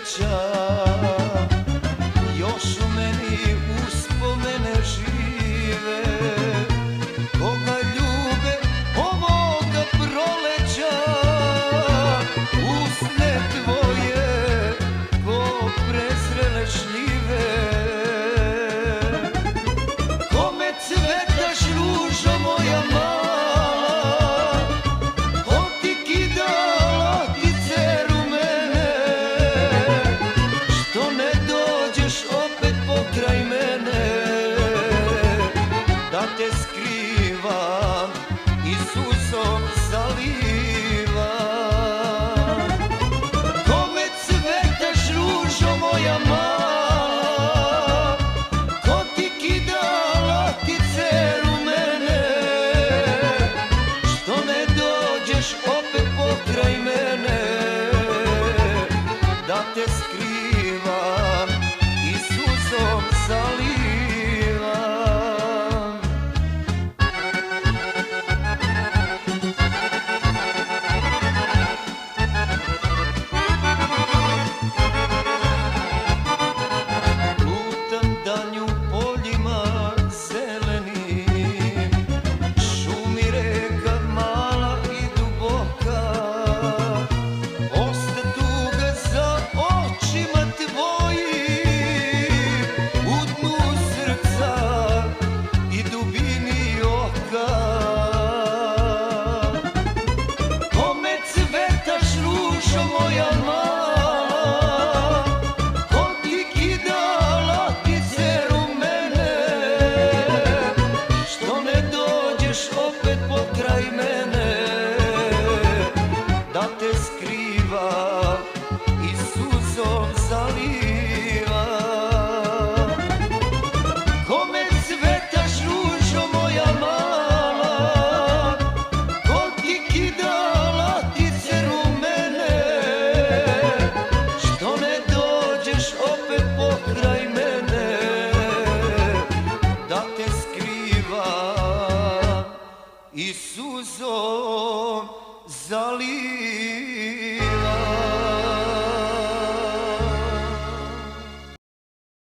sreća, još u meni uspomene žive. Koga ljube ovoga proleća, usne tvoje ko prezrele šljive. Kome cvetaš ružo moja mala, ko ti kida latice rumene, što ne dođeš opet pokraj mene, da te skrivam i suzom zalivam. Kome cvetaš ružo moja mala, ko ti kida latice rumene, što ne dođeš opet pokraj mene, da te skrivam i suzom zalivam. Lutam danju poljima zelenim, šumi reka mala i duboka, osta tuga za očima tvojim, u dnu srca i dubini oka. Kome cvetaš ružo moja mala, ko ti kida latice rumene, što ne dođeš opet pokraj mene, da te skrivam i suzom zalivam. Kome cvetaš ružo moja mala, ko ti kida latice rumene, što ne dođeš opet pokraj mene, da te skrivam i suzom zalivam.